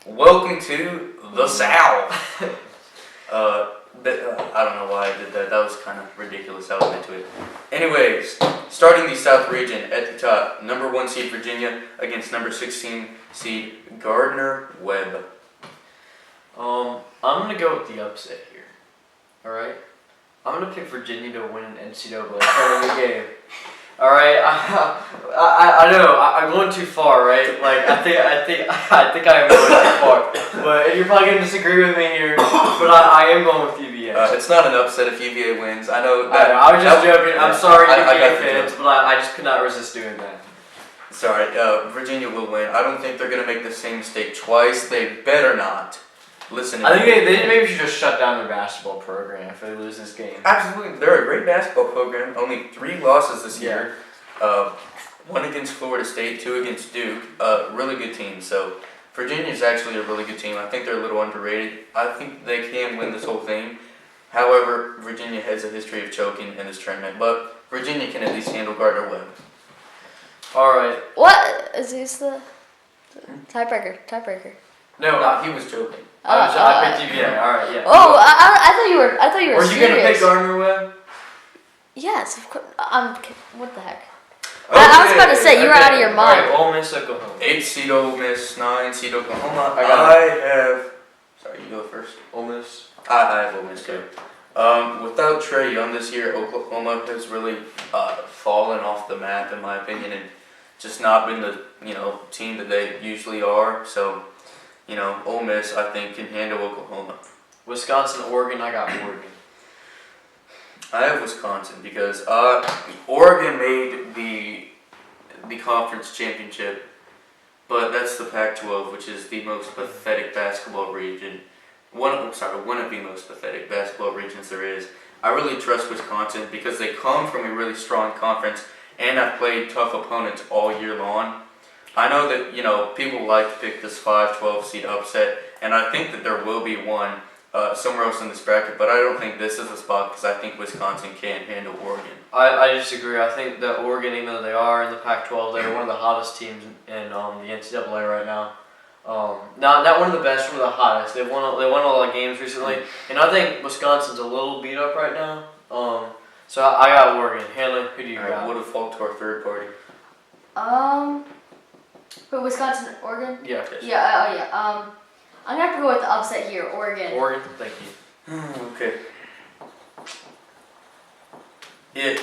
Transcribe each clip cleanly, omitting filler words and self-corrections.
Welcome to the South. I don't know why I did that. That was kind of ridiculous. I was into it. Anyways, starting the South region at the top, number 1 seed Virginia against number 16 seed Gardner-Webb. I'm gonna go with the upset here. All right, I'm gonna pick Virginia to win an NCAA tournament game. All right, I know I'm going too far, right? Like I think I am going too far. But you're probably gonna disagree with me here. But I am going with UVA. It's not an upset if UVA wins. I know. I was just joking. I'm sorry, I UVA fans, but I just could not resist doing that. Sorry, Virginia will win. I don't think they're gonna make the same mistake twice. They better not. Listen. I think they maybe should just shut down their basketball program if they lose this game. Absolutely, they're a great basketball program. Only 3 losses this year. 1 against Florida State, 2 against Duke. Really good team. So Virginia's actually a really good team. I think they're a little underrated. I think they can win this whole thing. However, Virginia has a history of choking in this tournament, but Virginia can at least handle Gardner-Webb. All right. What is this the tiebreaker? No, he was joking. I picked UVA. All right, yeah. Oh, I thought you were. Were you serious. gonna pick Gardner-Webb? Yes, of course. What the heck? I was about to say you were out of your mind. All right, Ole Miss, Oklahoma. 8 seed Ole Miss, 9 seed Oklahoma. Sorry, you go first. Ole Miss. I have Ole Miss too. Without Trae Young this year, Oklahoma has really fallen off the map in my opinion, and just not been the team that they usually are. So, Ole Miss I think can handle Oklahoma. Wisconsin, Oregon. I got Oregon. I have Wisconsin because Oregon made the conference championship, but that's the Pac-12, which is the most pathetic basketball region. One of the most pathetic basketball regions there is. I really trust Wisconsin because they come from a really strong conference and have played tough opponents all year long. I know that people like to pick this 5-12 seed upset, and I think that there will be one somewhere else in this bracket, but I don't think this is the spot because I think Wisconsin can't handle Oregon. I disagree. I think that Oregon, even though they are in the Pac-12, they're one of the hottest teams in the NCAA right now. Not one of the best, one of the hottest. They won a lot of games recently, and I think Wisconsin's a little beat up right now. So I got Oregon. Hanley, who do you got? What a fault to our third party. But Wisconsin, Oregon. Yeah. Yeah. I'm gonna have to go with the upset here, Oregon. Oregon, thank you. Okay.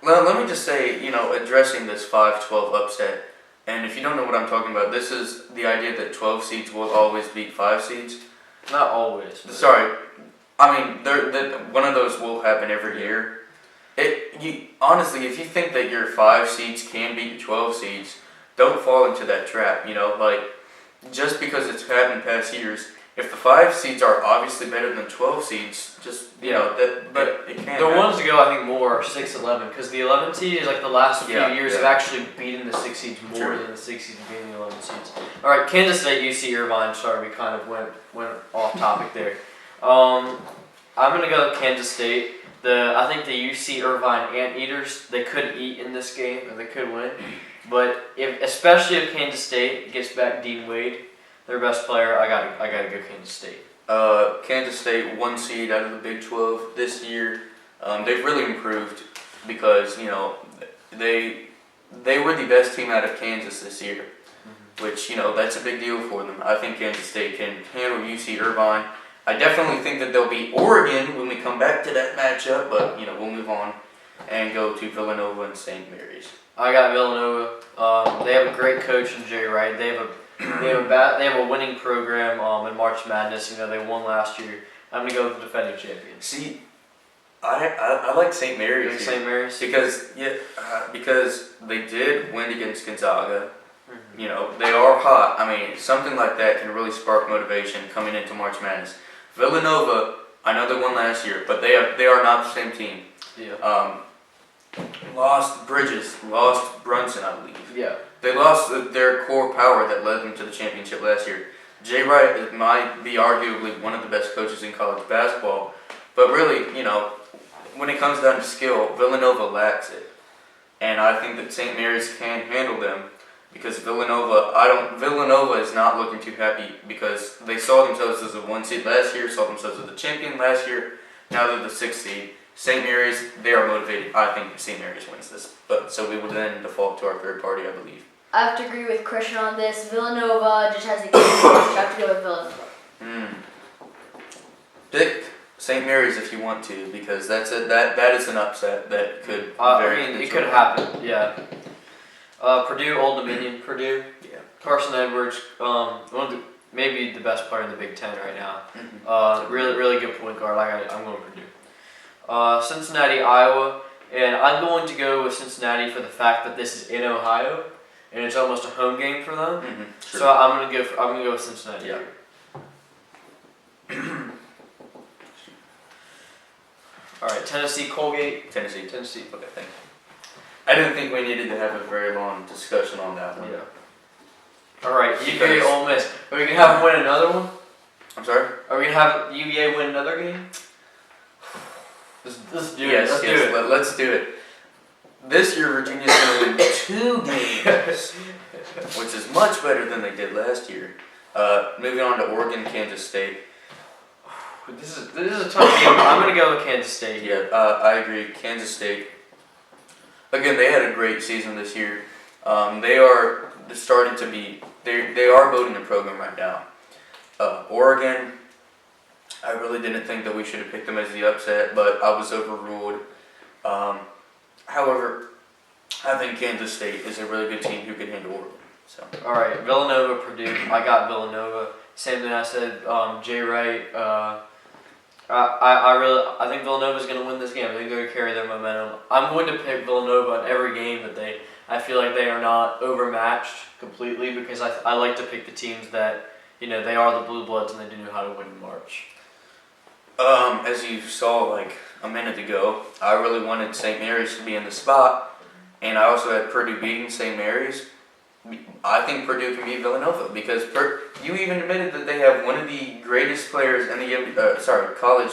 Well, let me just say, addressing this 5-12 upset, and if you don't know what I'm talking about, this is the idea that 12 seeds will always beat 5 seeds. Not always. Sorry, I mean, one of those will happen every year. Honestly, if you think that your 5 seeds can beat your 12 seeds, don't fall into that trap. Just because it's happened in past years, if the 5 seeds are obviously better than 12 seeds, but it can't. The ones to go, I think, more are 6-11, because the 11 seed is like the last few years have actually beaten the 6 seeds more than the 6 seeds beating the 11 seeds. All right, Kansas State, UC Irvine. Sorry, we kind of went off topic there. I'm gonna go with Kansas State. I think the UC Irvine Anteaters, they could eat in this game and they could win. But especially if Kansas State gets back Dean Wade, their best player, I gotta go Kansas State. Kansas State 1 seed out of the Big 12 this year. They've really improved because they were the best team out of Kansas this year, which that's a big deal for them. I think Kansas State can handle UC Irvine. I definitely think that they'll beat Oregon when we come back to that matchup, but we'll move on and go to Villanova and St. Mary's. I got Villanova. They have a great coach in Jerry Wright. They have a winning program in March Madness. They won last year. I'm gonna go with the defending champions. See, I like St. Mary's. You like St. Mary's because they did win against Gonzaga. They are hot. I mean, something like that can really spark motivation coming into March Madness. Villanova, I know they won last year, but they are not the same team. Yeah. Lost Bridges, lost Brunson, I believe. Yeah. They lost their core power that led them to the championship last year. Jay Wright might be arguably one of the best coaches in college basketball, but really, when it comes down to skill, Villanova lacks it. And I think that St. Mary's can handle them. because Villanova is not looking too happy because they saw themselves as a 1 seed last year, saw themselves as the champion last year. Now they're the 6th seed. St. Mary's, they are motivated. I think St. Mary's wins this, but so we would then default to our third party, I believe. I have to agree with Christian on this. Villanova just has the game. I have to go with Villanova. Pick St. Mary's if you want to, because that is an upset that could. It could happen. Yeah. Purdue, Old Dominion, Purdue. Yeah. Carson Edwards, maybe the best player in the Big Ten right now. Mm-hmm. Really good point guard. I'm going Purdue. Cincinnati, Iowa, and I'm going to go with Cincinnati for the fact that this is in Ohio, and it's almost a home game for them. Mm-hmm. Sure. So I'm gonna go with Cincinnati. Yeah. Here. All right, Tennessee, Colgate. Tennessee. Okay, thank you. I didn't think we needed to have a very long discussion on that one. Yeah. All right, UVA, Ole Miss. Are we gonna have them win another one? I'm sorry? Are we gonna have UVA win another game? Let's do it. Yes, Let's do it. Let's do it. This year, Virginia's going to win 2 games, which is much better than they did last year. Moving on to Oregon, Kansas State. This is a tough game. I'm gonna go with Kansas State. Yeah, I agree. Kansas State. Again, they had a great season this year. They are starting to be. They are building a program right now. Oregon. I really didn't think that we should have picked them as the upset, but I was overruled. However, I think Kansas State is a really good team who can handle Oregon. So. All right, Villanova, Purdue. I got Villanova. Same thing I said. Jay Wright. I think Villanova's going to win this game. I think they're going to carry their momentum. I'm going to pick Villanova in every game that I feel like they are not overmatched completely because I like to pick the teams that they are the Blue Bloods and they do know how to win in March. As you saw like a minute ago, I really wanted St. Mary's to be in the spot, and I also had Purdue beating St. Mary's. I think Purdue can beat Villanova because you even admitted that they have one of the greatest players in the college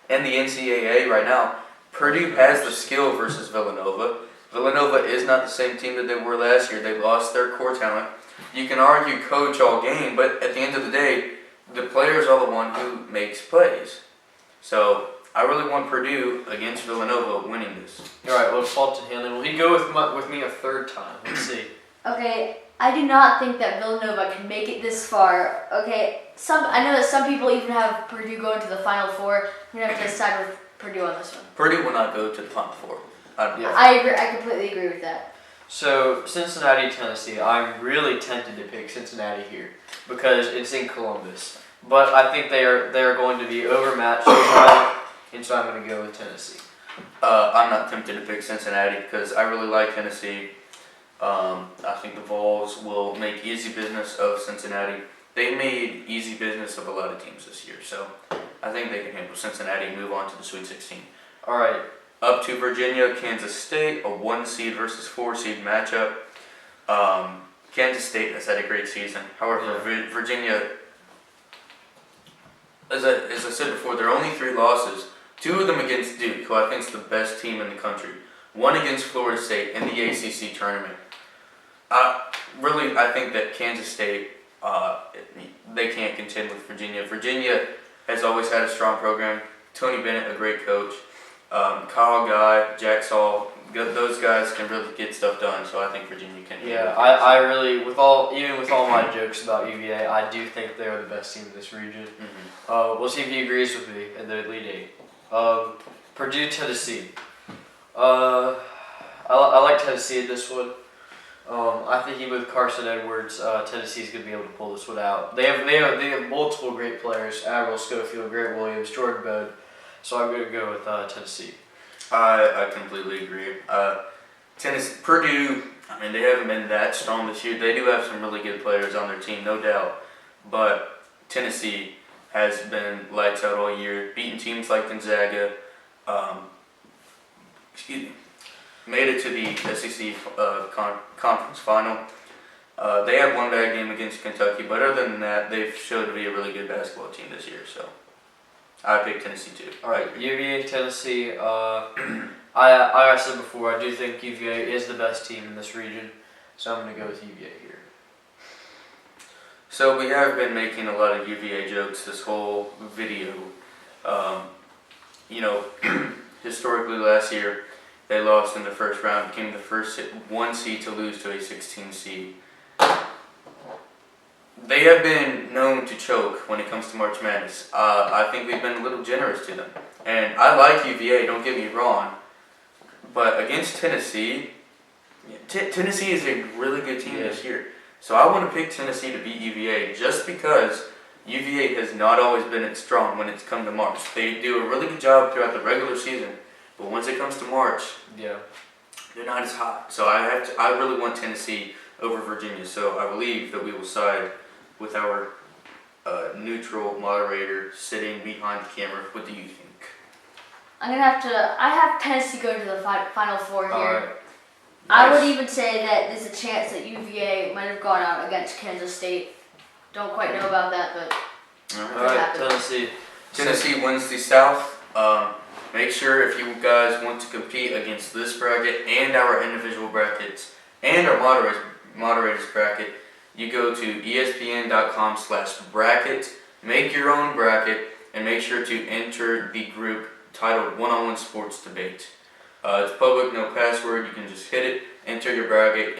and the NCAA right now. Purdue has the skill versus Villanova. Villanova is not the same team that they were last year. They lost their core talent. You can argue coach all game, but at the end of the day, the players are the one who makes plays. So I really want Purdue against Villanova winning this. All right, well, Fulton Hanley, will he go with me a third time? Let's see. Okay, I do not think that Villanova can make it this far. Okay, I know that some people even have Purdue going to the Final Four. I'm gonna have to side with Purdue on this one. Purdue will not go to the Final Four. I agree. I completely agree with that. So Cincinnati, Tennessee. I'm really tempted to pick Cincinnati here because it's in Columbus, but I think they are going to be overmatched, and so I'm going to go with Tennessee. I'm not tempted to pick Cincinnati because I really like Tennessee. I think the Vols will make easy business of Cincinnati. They made easy business of a lot of teams this year, so I think they can handle Cincinnati and move on to the Sweet 16. All right. Up to Virginia, Kansas State, a 1 seed versus 4 seed matchup. Kansas State has had a great season. However, Virginia, as I said before, there are only 3 losses. 2 of them against Duke, who I think is the best team in the country. 1 against Florida State in the ACC tournament. I think that Kansas State, they can't contend with Virginia. Virginia has always had a strong program. Tony Bennett, a great coach. Kyle Guy, Jack Saul, those guys can really get stuff done. So I think Virginia can. Yeah, I really, even with all my jokes about UVA, I do think they are the best team in this region. Mm-hmm. We'll see if he agrees with me in the Elite Eight. Purdue, Tennessee. I like Tennessee in this one. I think even with Carson Edwards, Tennessee's going to be able to pull this one out. They have multiple great players: Admiral Schofield, Grant Williams, Jordan Bode. So I'm going to go with Tennessee. I completely agree. Purdue, they haven't been that strong this year. They do have some really good players on their team, no doubt. But Tennessee has been lights out all year, beating teams like Gonzaga. Made it to the SEC conference final. They had one bad game against Kentucky, but other than that, they've showed to be a really good basketball team this year. So I picked Tennessee too. All right, UVA, Tennessee. I said before, I do think UVA is the best team in this region. So I'm going to go with UVA here. So we have been making a lot of UVA jokes this whole video. You know, historically last year they lost in the first round, became the first 1 seed to lose to a 16 seed. They have been known to choke when it comes to March Madness. I think we've been a little generous to them. And I like UVA, don't get me wrong. But against Tennessee, Tennessee is a really good team this year. So I want to pick Tennessee to beat UVA just because UVA has not always been strong when it's come to March. They do a really good job throughout the regular season, but once it comes to March, they're not as hot. So I really want Tennessee over Virginia. So I believe that we will side with our neutral moderator sitting behind the camera. What do you think? I have Tennessee going to the Final Four here. All right. I Nice. would even say that there's a chance that UVA might have gone out against Kansas State. Don't quite know about that, but All right, Tennessee. Tennessee wins the South. Make sure if you guys want to compete against this bracket and our individual brackets and our moderators bracket, you go to espn.com/bracket, make your own bracket, and make sure to enter the group titled One-on-One Sports Debate. It's public, no password. You can just hit it, enter your bracket,